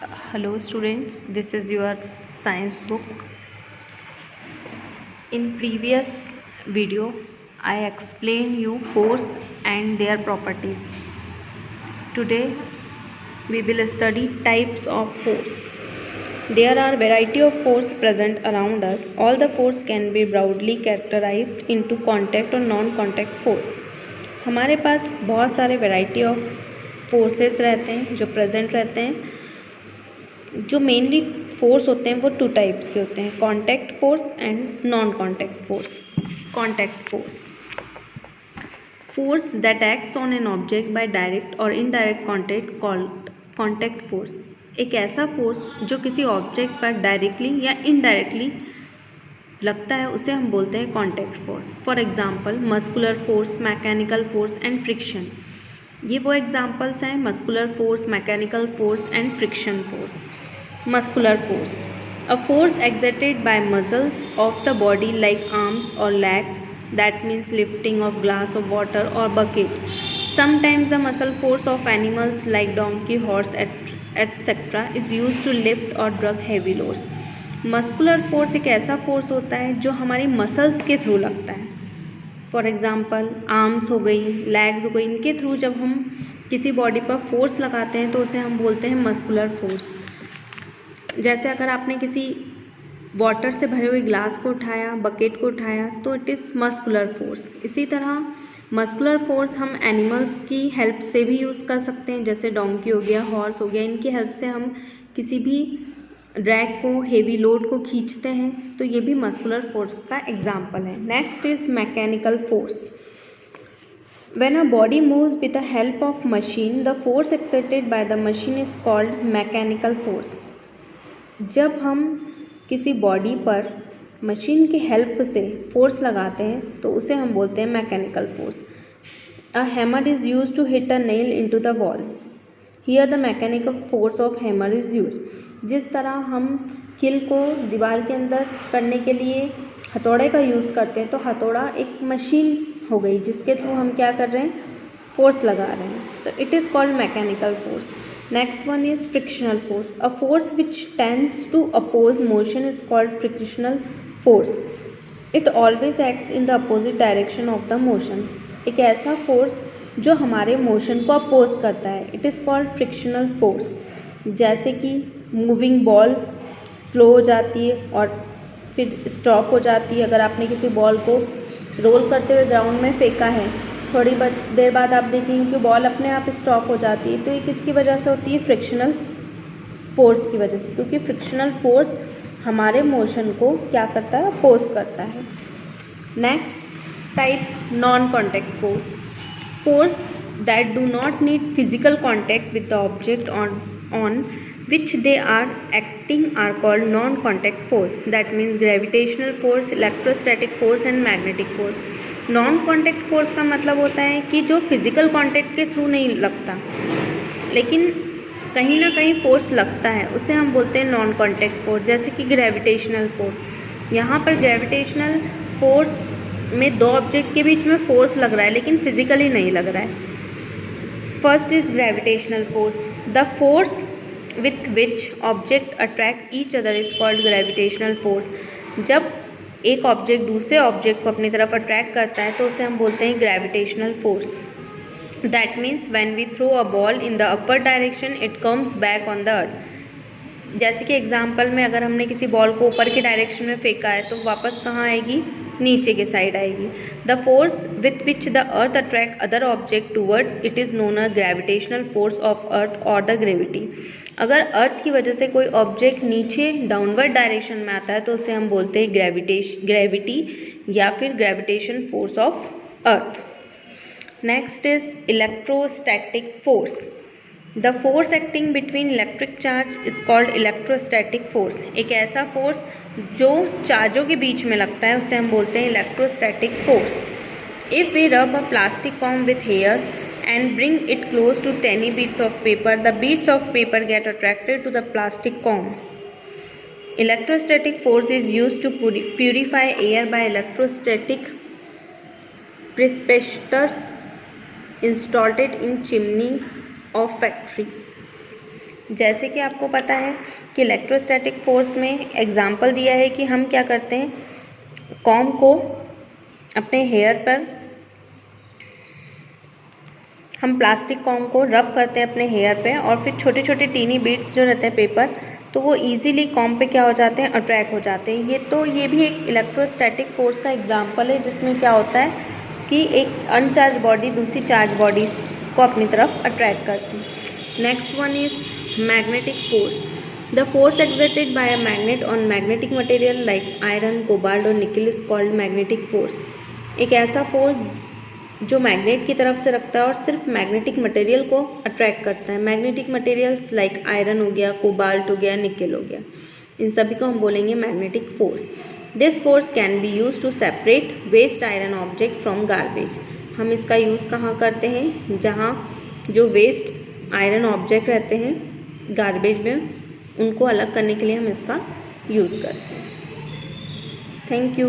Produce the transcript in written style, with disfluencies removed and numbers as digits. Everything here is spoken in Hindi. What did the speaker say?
Hello students, this is your science book. In previous video, I explained you force and their properties. Today, we will study types of force. There are variety of force present around us. All the force can be broadly characterized into contact और non-contact force. हमारे पास बहुत सारे variety of forces रहते हैं जो present रहते हैं. जो मेनली फोर्स होते हैं वो टू टाइप्स के होते हैं, contact force and non contact force. Contact force that acts on an object by direct और indirect contact called contact force. एक ऐसा फोर्स जो किसी ऑब्जेक्ट पर डायरेक्टली या इनडायरेक्टली लगता है उसे हम बोलते हैं contact force. For example muscular force, mechanical force and friction. ये वो एग्जांपल्स हैं, muscular force, mechanical force and friction force. Muscular force, a force exerted by muscles of the body like arms or legs, that means lifting of glass of water or bucket. Sometimes the muscle force of animals like donkey, horse, etc. is used to lift or drag heavy loads. Muscular force एक ऐसा फोर्स होता है जो हमारी मसल्स के थ्रू लगता है. फॉर एग्जाम्पल आर्म्स हो गई, लेग्स हो गई, इनके थ्रू जब हम किसी बॉडी पर फोर्स लगाते हैं तो उसे हम बोलते हैं मस्कुलर फोर्स. जैसे अगर आपने किसी वाटर से भरे हुए ग्लास को उठाया, बकेट को उठाया, तो इट इज़ मस्कुलर फोर्स. इसी तरह मस्कुलर फोर्स हम एनिमल्स की हेल्प से भी यूज़ कर सकते हैं, जैसे डोंकी हो गया, हॉर्स हो गया, इनकी हेल्प से हम किसी भी ड्रैग को, हेवी लोड को खींचते हैं, तो ये भी मस्कुलर फोर्स का एग्जाम्पल है. Next is mechanical force. When a body moves with the help of machine, the force exerted by the machine is called mechanical force. जब हम किसी बॉडी पर मशीन की हेल्प से फोर्स लगाते हैं तो उसे हम बोलते हैं mechanical force. A hammer is use to hit a nail into the wall. Here the mechanical force of hammer is use. जिस तरह हम किल को दीवार के अंदर करने के लिए हथौड़े का यूज़ करते हैं, तो हथौड़ा एक मशीन हो गई जिसके थ्रू हम क्या कर रहे हैं, फोर्स लगा रहे हैं, तो it is called mechanical force. Next one is frictional force. A force which tends to oppose motion is called frictional force. It always acts in the opposite direction of the motion. एक ऐसा फोर्स जो हमारे मोशन को अपोज करता है, it is called frictional force. जैसे कि मूविंग बॉल स्लो हो जाती है और फिर स्टॉप हो जाती है. अगर आपने किसी बॉल को रोल करते हुए ग्राउंड में फेंका है, थोड़ी देर बाद आप देखेंगे कि बॉल अपने आप स्टॉप हो जाती है, तो ये किसकी वजह से होती है, फ्रिक्शनल फोर्स की वजह से, क्योंकि फ्रिक्शनल फोर्स हमारे मोशन को क्या करता है, अपोज करता है. Next type non contact force. Force that do not need physical contact with the object on which they are acting are called non-contact force. That means gravitational force, electrostatic force and magnetic force. Non contact force का मतलब होता है कि जो फिजिकल कॉन्टैक्ट के थ्रू नहीं लगता, लेकिन कहीं ना कहीं फोर्स लगता है, उसे हम बोलते हैं नॉन कॉन्टैक्ट फोर्स. जैसे कि ग्रेविटेशनल फोर्स. यहाँ पर ग्रेविटेशनल फोर्स में दो ऑब्जेक्ट के बीच में फोर्स लग रहा है लेकिन फिजिकली नहीं लग रहा है. First is gravitational force. The force with which object attract each other is called gravitational force. जब एक ऑब्जेक्ट दूसरे ऑब्जेक्ट को अपनी तरफ अट्रैक्ट करता है तो उसे हम बोलते हैं gravitational force. That means when we throw a ball in the upper direction it comes back on the earth. जैसे कि एग्जांपल में अगर हमने किसी बॉल को ऊपर की डायरेक्शन में फेंका है तो वापस कहाँ आएगी, नीचे के साइड आएगी. The force with which the earth attract other object toward it is known a gravitational force of earth और द ग्रेविटी. अगर अर्थ की वजह से कोई ऑब्जेक्ट नीचे डाउनवर्ड डायरेक्शन में आता है तो उसे हम बोलते हैं ग्रेविटी या फिर gravitation force of earth. Next is electrostatic force. The force acting between electric charge is called electrostatic force. एक ऐसा फोर्स जो चार्जों के बीच में लगता है उसे हम बोलते हैं electrostatic force. If we rub a plastic comb with hair and bring it close to tiny bits of paper, the bits of paper get attracted to the plastic comb. Electrostatic force is used to purify air by electrostatic precipitors installed in chimneys of factory. जैसे कि आपको पता है कि इलेक्ट्रोस्टैटिक फोर्स में एग्जाम्पल दिया है कि हम क्या करते हैं, कॉम को अपने हेयर पर, हम प्लास्टिक कॉम को रब करते हैं अपने हेयर पे और फिर छोटे छोटे टीनी बीड्स जो रहते हैं पेपर, तो वो इजीली कॉम पे क्या हो जाते हैं, अट्रैक्ट हो जाते हैं। ये भी एक इलेक्ट्रोस्टैटिक फोर्स का एग्जांपल है, जिसमें क्या होता है कि एक अनचार्ज बॉडी दूसरी चार्ज बॉडी को अपनी तरफ अट्रैक्ट करती है। Next one is magnetic force. The force exerted by a magnet on magnetic material like iron, cobalt और निकल इज कॉल्ड मैग्नेटिक फोर्स। एक ऐसा फोर्स जो मैग्नेट की तरफ से रखता है और सिर्फ मैग्नेटिक मटेरियल को अट्रैक्ट करता है। मैग्नेटिक मटेरियल्स लाइक आयरन हो गया, कोबाल्ट हो गया, निकल हो गया, इन सभी को हम बोलेंगे magnetic force. This force can be use to separate waste iron object from garbage. हम इसका यूज़ कहाँ करते हैं, जहाँ जो वेस्ट आयरन ऑब्जेक्ट रहते हैं गार्बेज में, उनको अलग करने के लिए हम इसका यूज़ करते हैं। Thank you.